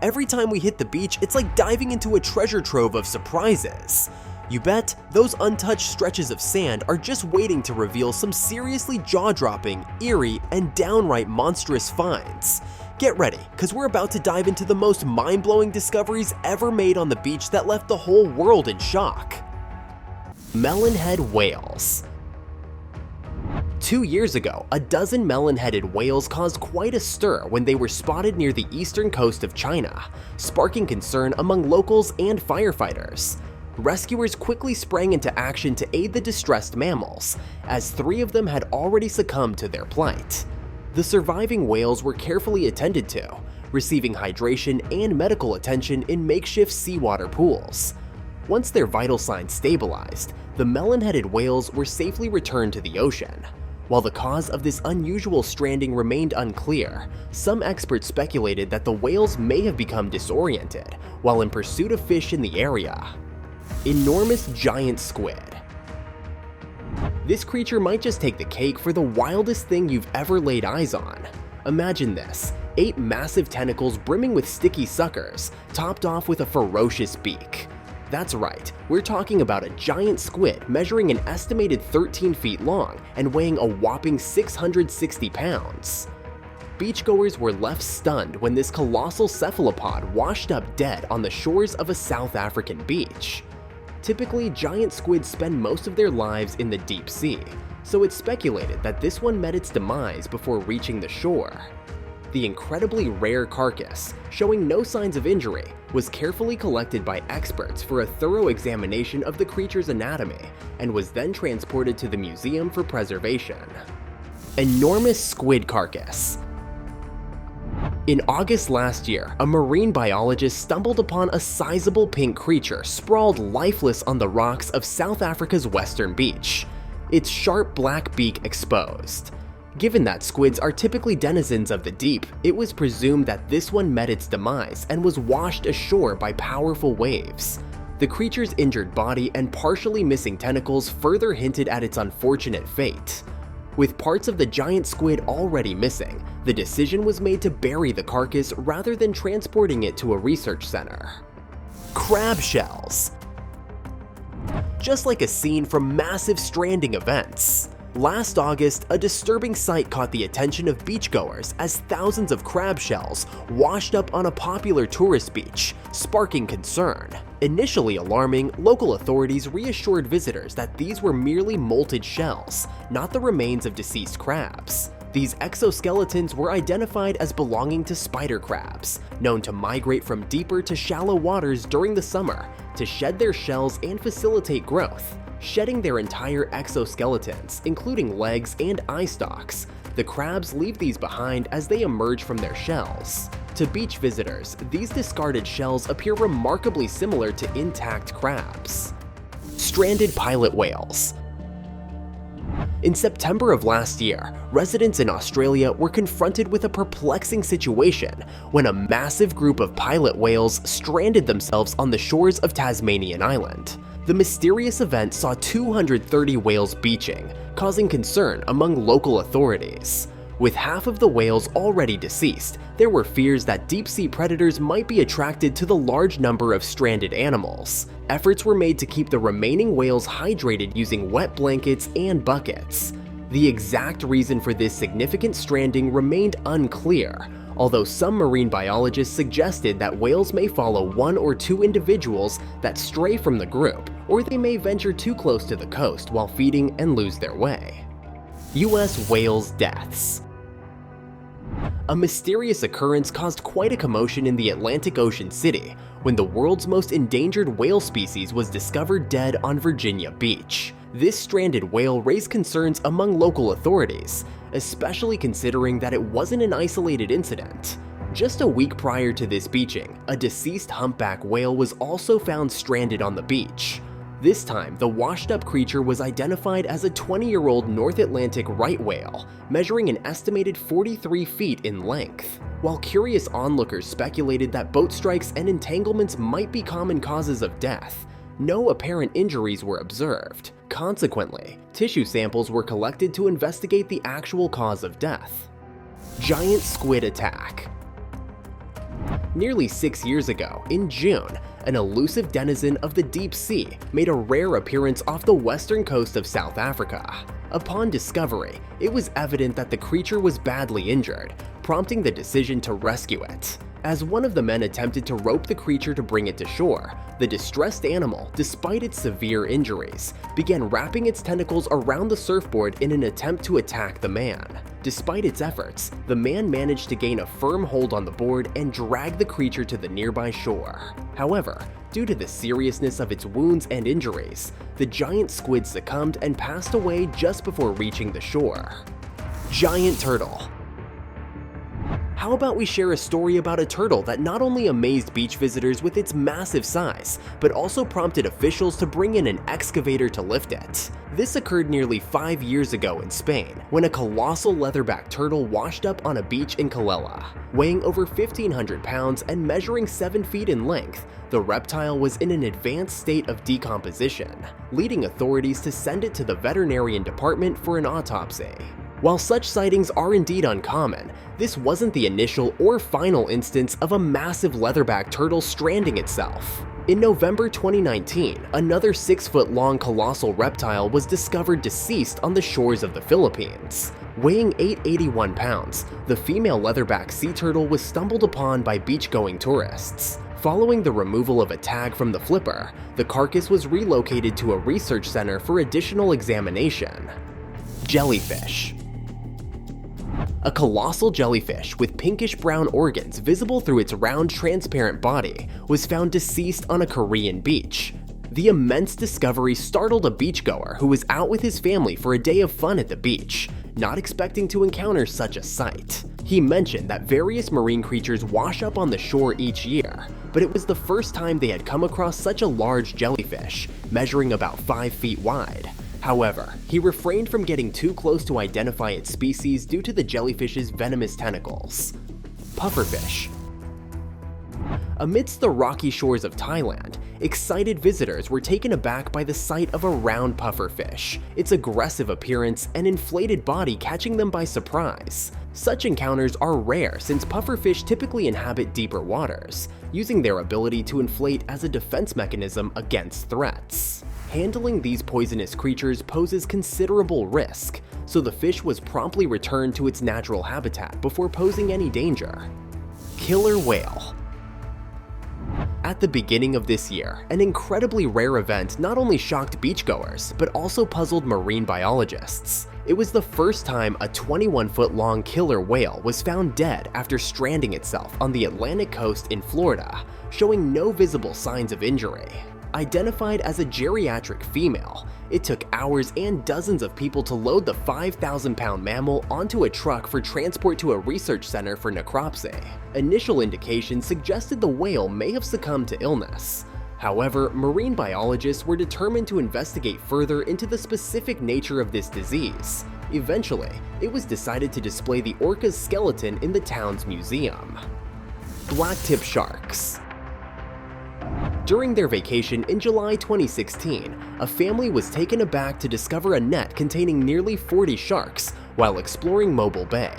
Every time we hit the beach, it's like diving into a treasure trove of surprises. You bet, those untouched stretches of sand are just waiting to reveal some seriously jaw-dropping, eerie, and downright monstrous finds. Get ready, cause we're about to dive into the most mind-blowing discoveries ever made on the beach that left the whole world in shock. Melon-head whales. 2 years ago, a dozen melon-headed whales caused quite a stir when they were spotted near the eastern coast of China, sparking concern among locals and firefighters. Rescuers quickly sprang into action to aid the distressed mammals, as 3 of them had already succumbed to their plight. The surviving whales were carefully attended to, receiving hydration and medical attention in makeshift seawater pools. Once their vital signs stabilized, the melon-headed whales were safely returned to the ocean. While the cause of this unusual stranding remained unclear, some experts speculated that the whales may have become disoriented while in pursuit of fish in the area. Enormous giant squid. This creature might just take the cake for the wildest thing you've ever laid eyes on. Imagine this, 8 massive tentacles brimming with sticky suckers, topped off with a ferocious beak. That's right, we're talking about a giant squid measuring an estimated 13 feet long and weighing a whopping 660 pounds. Beachgoers were left stunned when this colossal cephalopod washed up dead on the shores of a South African beach. Typically, giant squids spend most of their lives in the deep sea, so it's speculated that this one met its demise before reaching the shore. The incredibly rare carcass, showing no signs of injury, was carefully collected by experts for a thorough examination of the creature's anatomy and was then transported to the museum for preservation. Enormous squid carcass. In August last year, a marine biologist stumbled upon a sizable pink creature sprawled lifeless on the rocks of South Africa's western beach, its sharp black beak exposed. Given that squids are typically denizens of the deep, it was presumed that this one met its demise and was washed ashore by powerful waves. The creature's injured body and partially missing tentacles further hinted at its unfortunate fate. With parts of the giant squid already missing, the decision was made to bury the carcass rather than transporting it to a research center. Crab shells. Just like a scene from massive stranding events. Last August, a disturbing sight caught the attention of beachgoers as thousands of crab shells washed up on a popular tourist beach, sparking concern. Initially alarming, local authorities reassured visitors that these were merely molted shells, not the remains of deceased crabs. These exoskeletons were identified as belonging to spider crabs, known to migrate from deeper to shallow waters during the summer to shed their shells and facilitate growth. Shedding their entire exoskeletons, including legs and eye stalks, the crabs leave these behind as they emerge from their shells. To beach visitors, these discarded shells appear remarkably similar to intact crabs. Stranded pilot whales. In September of last year, residents in Australia were confronted with a perplexing situation when a massive group of pilot whales stranded themselves on the shores of Tasmanian Island. The mysterious event saw 230 whales beaching, causing concern among local authorities. With half of the whales already deceased, there were fears that deep-sea predators might be attracted to the large number of stranded animals. Efforts were made to keep the remaining whales hydrated using wet blankets and buckets. The exact reason for this significant stranding remained unclear, although some marine biologists suggested that whales may follow 1 or 2 individuals that stray from the group, or they may venture too close to the coast while feeding and lose their way. US whales deaths. A mysterious occurrence caused quite a commotion in the Atlantic Ocean city when the world's most endangered whale species was discovered dead on Virginia Beach. This stranded whale raised concerns among local authorities, especially considering that it wasn't an isolated incident. Just a week prior to this beaching, a deceased humpback whale was also found stranded on the beach. This time, the washed-up creature was identified as a 20-year-old North Atlantic right whale, measuring an estimated 43 feet in length. While curious onlookers speculated that boat strikes and entanglements might be common causes of death, no apparent injuries were observed. Consequently, tissue samples were collected to investigate the actual cause of death. Giant squid attack. Nearly 6 years ago, in June, an elusive denizen of the deep sea made a rare appearance off the western coast of South Africa. Upon discovery, it was evident that the creature was badly injured, prompting the decision to rescue it. As one of the men attempted to rope the creature to bring it to shore, the distressed animal, despite its severe injuries, began wrapping its tentacles around the surfboard in an attempt to attack the man. Despite its efforts, the man managed to gain a firm hold on the board and drag the creature to the nearby shore. However, due to the seriousness of its wounds and injuries, the giant squid succumbed and passed away just before reaching the shore. Giant turtle. How about we share a story about a turtle that not only amazed beach visitors with its massive size, but also prompted officials to bring in an excavator to lift it. This occurred nearly 5 years ago in Spain, when a colossal leatherback turtle washed up on a beach in Calella. Weighing over 1,500 pounds and measuring 7 feet in length, the reptile was in an advanced state of decomposition, leading authorities to send it to the veterinarian department for an autopsy. While such sightings are indeed uncommon, this wasn't the initial or final instance of a massive leatherback turtle stranding itself. In November 2019, another 6-foot-long colossal reptile was discovered deceased on the shores of the Philippines. Weighing 881 pounds, the female leatherback sea turtle was stumbled upon by beach-going tourists. Following the removal of a tag from the flipper, the carcass was relocated to a research center for additional examination. Jellyfish. A colossal jellyfish with pinkish-brown organs visible through its round, transparent body was found deceased on a Korean beach. The immense discovery startled a beachgoer who was out with his family for a day of fun at the beach, not expecting to encounter such a sight. He mentioned that various marine creatures wash up on the shore each year, but it was the first time they had come across such a large jellyfish, measuring about 5 feet wide. However, he refrained from getting too close to identify its species due to the jellyfish's venomous tentacles. Pufferfish. Amidst the rocky shores of Thailand, excited visitors were taken aback by the sight of a round pufferfish, its aggressive appearance and inflated body catching them by surprise. Such encounters are rare since pufferfish typically inhabit deeper waters, using their ability to inflate as a defense mechanism against threats. Handling these poisonous creatures poses considerable risk, so the fish was promptly returned to its natural habitat before posing any danger. Killer whale. At the beginning of this year, an incredibly rare event not only shocked beachgoers, but also puzzled marine biologists. It was the first time a 21-foot-long killer whale was found dead after stranding itself on the Atlantic coast in Florida, showing no visible signs of injury. Identified as a geriatric female, it took hours and dozens of people to load the 5,000-pound mammal onto a truck for transport to a research center for necropsy. Initial indications suggested the whale may have succumbed to illness. However, marine biologists were determined to investigate further into the specific nature of this disease. Eventually, it was decided to display the orca's skeleton in the town's museum. Blacktip sharks. During their vacation in July 2016, a family was taken aback to discover a net containing nearly 40 sharks while exploring Mobile Bay.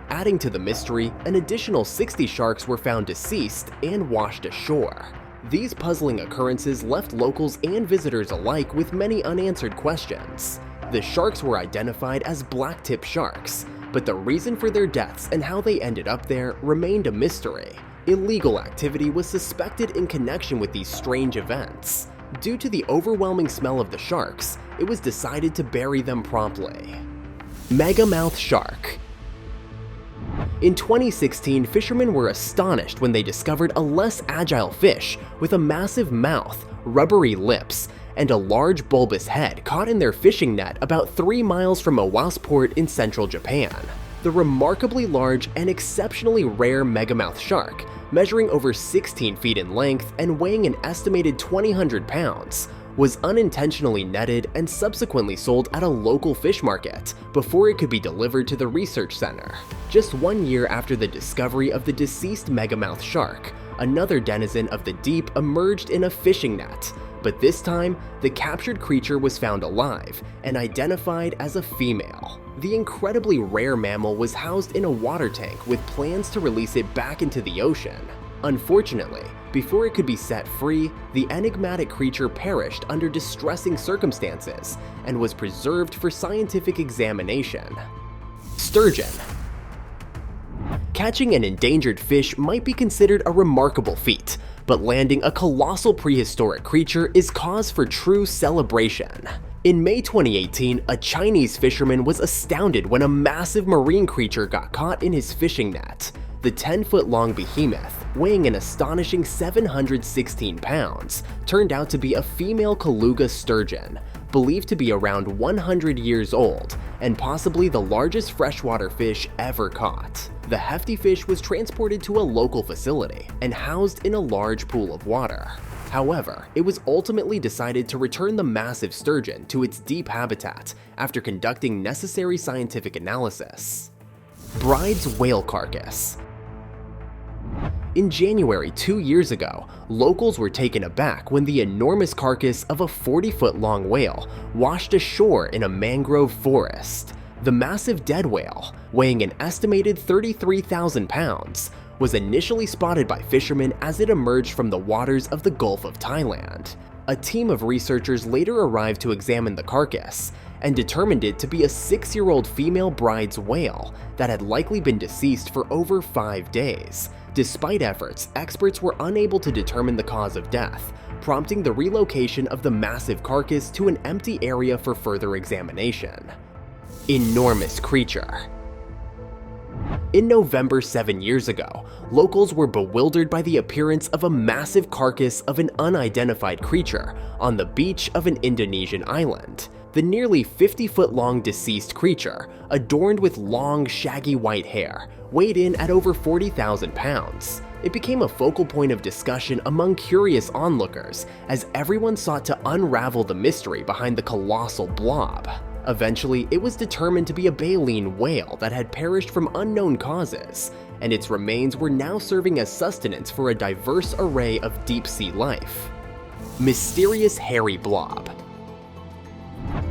Adding to the mystery, an additional 60 sharks were found deceased and washed ashore. These puzzling occurrences left locals and visitors alike with many unanswered questions. The sharks were identified as blacktip sharks, but the reason for their deaths and how they ended up there remained a mystery. Illegal activity was suspected in connection with these strange events. Due to the overwhelming smell of the sharks, it was decided to bury them promptly. Megamouth shark. In 2016, fishermen were astonished when they discovered a less agile fish with a massive mouth, rubbery lips, and a large bulbous head caught in their fishing net about 3 miles from Owasu Port in central Japan. The remarkably large and exceptionally rare megamouth shark, measuring over 16 feet in length and weighing an estimated 2,000 pounds, was unintentionally netted and subsequently sold at a local fish market before it could be delivered to the research center. Just 1 year after the discovery of the deceased megamouth shark, another denizen of the deep emerged in a fishing net, but this time, the captured creature was found alive and identified as a female. The incredibly rare mammal was housed in a water tank with plans to release it back into the ocean. Unfortunately, before it could be set free, the enigmatic creature perished under distressing circumstances and was preserved for scientific examination. Sturgeon. Catching an endangered fish might be considered a remarkable feat, but landing a colossal prehistoric creature is cause for true celebration. In May 2018, a Chinese fisherman was astounded when a massive marine creature got caught in his fishing net. The 10-foot-long behemoth, weighing an astonishing 716 pounds, turned out to be a female Kaluga sturgeon, believed to be around 100 years old, and possibly the largest freshwater fish ever caught. The hefty fish was transported to a local facility and housed in a large pool of water. However, it was ultimately decided to return the massive sturgeon to its deep habitat after conducting necessary scientific analysis. Bride's whale carcass. In January 2 years ago, locals were taken aback when the enormous carcass of a 40-foot-long whale washed ashore in a mangrove forest. The massive dead whale, weighing an estimated 33,000 pounds, was initially spotted by fishermen as it emerged from the waters of the Gulf of Thailand. A team of researchers later arrived to examine the carcass and determined it to be a 6-year-old female bride's whale that had likely been deceased for over 5 days. Despite efforts, experts were unable to determine the cause of death, prompting the relocation of the massive carcass to an empty area for further examination. Enormous creature. In November 7 years ago, locals were bewildered by the appearance of a massive carcass of an unidentified creature on the beach of an Indonesian island. The nearly 50-foot-long deceased creature, adorned with long, shaggy white hair, weighed in at over 40,000 pounds. It became a focal point of discussion among curious onlookers as everyone sought to unravel the mystery behind the colossal blob. Eventually, it was determined to be a baleen whale that had perished from unknown causes, and its remains were now serving as sustenance for a diverse array of deep-sea life. Mysterious hairy blob.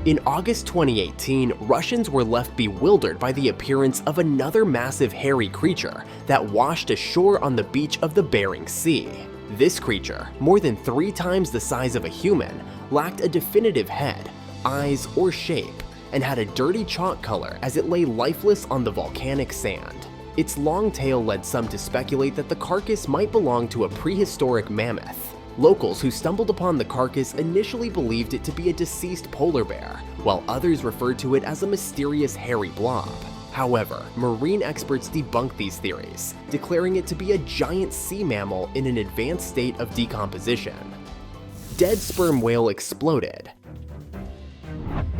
In August 2018, Russians were left bewildered by the appearance of another massive hairy creature that washed ashore on the beach of the Bering Sea. This creature, more than 3 times the size of a human, lacked a definitive head, eyes, or shape, and had a dirty chalk color as it lay lifeless on the volcanic sand. Its long tail led some to speculate that the carcass might belong to a prehistoric mammoth. Locals who stumbled upon the carcass initially believed it to be a deceased polar bear, while others referred to it as a mysterious hairy blob. However, marine experts debunked these theories, declaring it to be a giant sea mammal in an advanced state of decomposition. Dead sperm whale exploded.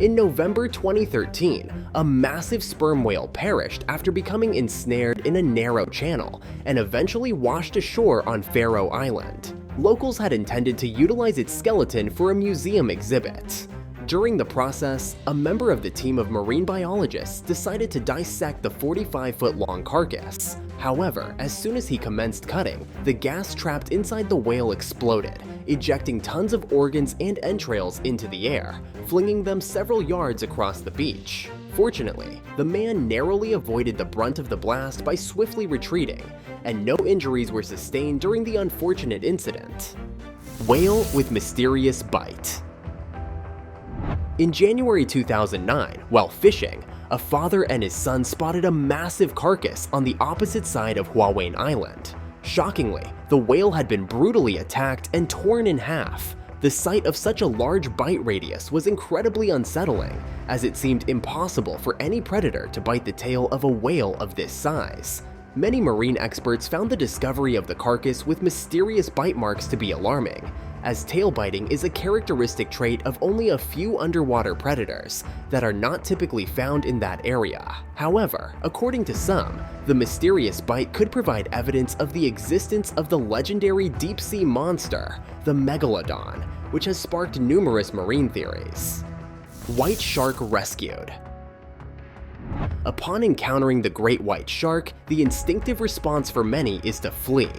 In November 2013, a massive sperm whale perished after becoming ensnared in a narrow channel and eventually washed ashore on Faroe Island. Locals had intended to utilize its skeleton for a museum exhibit. During the process, a member of the team of marine biologists decided to dissect the 45-foot-long carcass. However, as soon as he commenced cutting, the gas trapped inside the whale exploded, ejecting tons of organs and entrails into the air, flinging them several yards across the beach. Fortunately, the man narrowly avoided the brunt of the blast by swiftly retreating, and no injuries were sustained during the unfortunate incident. Whale with mysterious bite. In January 2009, while fishing, a father and his son spotted a massive carcass on the opposite side of Huawei Island. Shockingly, the whale had been brutally attacked and torn in half. The sight of such a large bite radius was incredibly unsettling, as it seemed impossible for any predator to bite the tail of a whale of this size. Many marine experts found the discovery of the carcass with mysterious bite marks to be alarming, as tail biting is a characteristic trait of only a few underwater predators that are not typically found in that area. However, according to some, the mysterious bite could provide evidence of the existence of the legendary deep-sea monster, the megalodon, which has sparked numerous marine theories. White shark rescued. Upon encountering the great white shark, the instinctive response for many is to flee.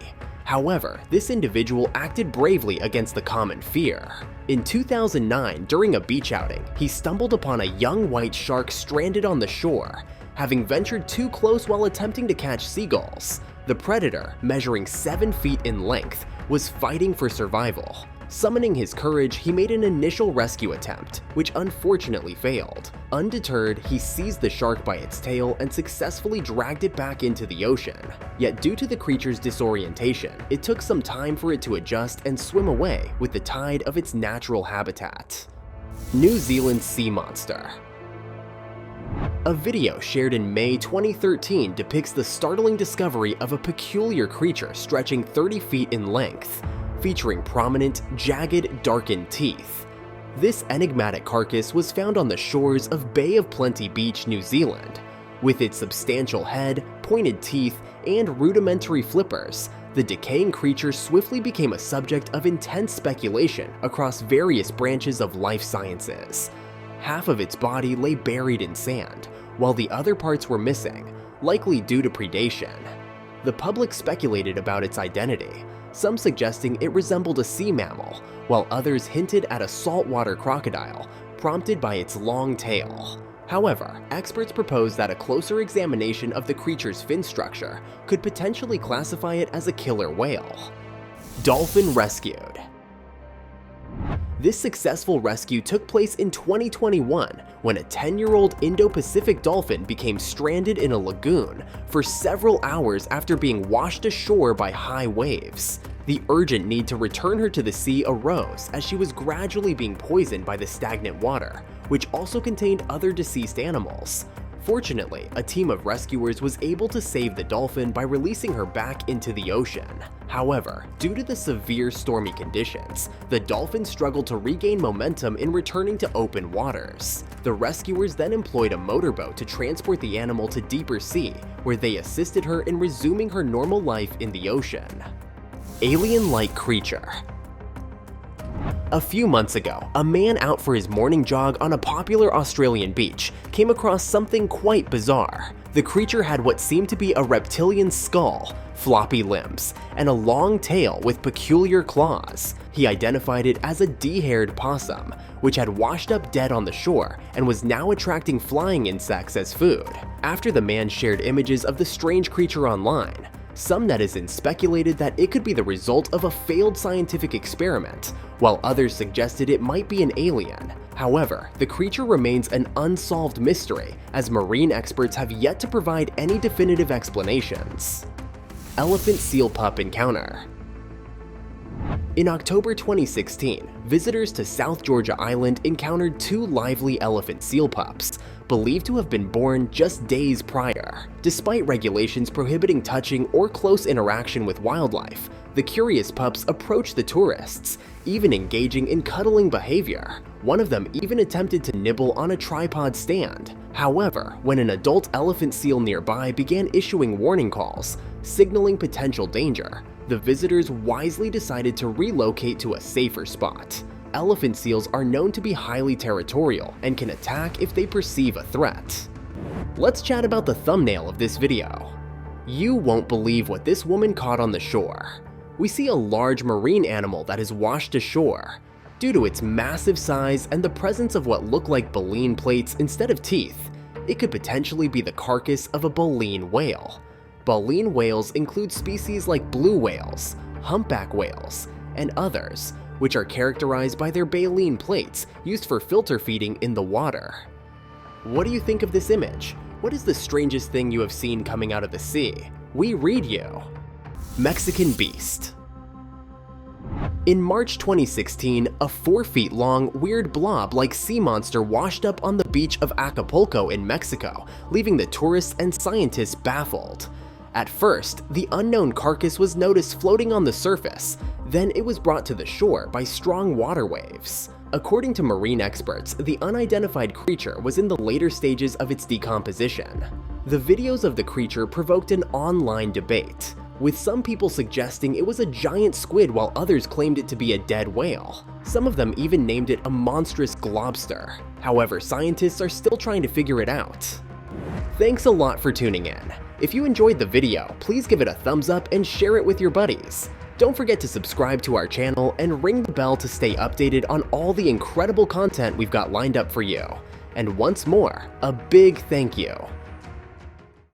However, this individual acted bravely against the common fear. In 2009, during a beach outing, he stumbled upon a young white shark stranded on the shore, having ventured too close while attempting to catch seagulls. The predator, measuring 7 feet in length, was fighting for survival. Summoning his courage, he made an initial rescue attempt, which unfortunately failed. Undeterred, he seized the shark by its tail and successfully dragged it back into the ocean. Yet due to the creature's disorientation, it took some time for it to adjust and swim away with the tide of its natural habitat. New Zealand sea monster. A video shared in May 2013 depicts the startling discovery of a peculiar creature stretching 30 feet in length, featuring prominent, jagged, darkened teeth. This enigmatic carcass was found on the shores of Bay of Plenty Beach, New Zealand. With its substantial head, pointed teeth, and rudimentary flippers, the decaying creature swiftly became a subject of intense speculation across various branches of life sciences. Half of its body lay buried in sand, while the other parts were missing, likely due to predation. The public speculated about its identity, some suggesting it resembled a sea mammal, while others hinted at a saltwater crocodile, prompted by its long tail. However, experts proposed that a closer examination of the creature's fin structure could potentially classify it as a killer whale. Dolphin rescued. This successful rescue took place in 2021 when a 10-year-old Indo-Pacific dolphin became stranded in a lagoon for several hours after being washed ashore by high waves. The urgent need to return her to the sea arose as she was gradually being poisoned by the stagnant water, which also contained other deceased animals. Fortunately, a team of rescuers was able to save the dolphin by releasing her back into the ocean. However, due to the severe stormy conditions, the dolphin struggled to regain momentum in returning to open waters. The rescuers then employed a motorboat to transport the animal to deeper sea, where they assisted her in resuming her normal life in the ocean. Alien-like creature. A few months ago, a man out for his morning jog on a popular Australian beach came across something quite bizarre. The creature had what seemed to be a reptilian skull, floppy limbs, and a long tail with peculiar claws. He identified it as a de-haired possum, which had washed up dead on the shore and was now attracting flying insects as food. After the man shared images of the strange creature online, some netizens speculated that it could be the result of a failed scientific experiment, while others suggested it might be an alien. However, the creature remains an unsolved mystery, as marine experts have yet to provide any definitive explanations. Elephant seal pup encounter. In October 2016, visitors to South Georgia Island encountered 2 lively elephant seal pups, believed to have been born just days prior. Despite regulations prohibiting touching or close interaction with wildlife, the curious pups approached the tourists, even engaging in cuddling behavior. One of them even attempted to nibble on a tripod stand. However, when an adult elephant seal nearby began issuing warning calls, signaling potential danger, the visitors wisely decided to relocate to a safer spot. Elephant seals are known to be highly territorial and can attack if they perceive a threat. Let's chat about the thumbnail of this video. You won't believe what this woman caught on the shore. We see a large marine animal that is washed ashore. Due to its massive size and the presence of what look like baleen plates instead of teeth, it could potentially be the carcass of a baleen whale. Baleen whales include species like blue whales, humpback whales, and others, which are characterized by their baleen plates used for filter feeding in the water. What do you think of this image? What is the strangest thing you have seen coming out of the sea? We read you. Mexican beast. In March 2016, a 4 feet long, weird blob-like sea monster washed up on the beach of Acapulco in Mexico, leaving the tourists and scientists baffled. At first, the unknown carcass was noticed floating on the surface, then it was brought to the shore by strong water waves. According to marine experts, the unidentified creature was in the later stages of its decomposition. The videos of the creature provoked an online debate, with some people suggesting it was a giant squid while others claimed it to be a dead whale. Some of them even named it a monstrous globster. However, scientists are still trying to figure it out. Thanks a lot for tuning in. If you enjoyed the video, please give it a thumbs up and share it with your buddies. Don't forget to subscribe to our channel and ring the bell to stay updated on all the incredible content we've got lined up for you. And once more, a big thank you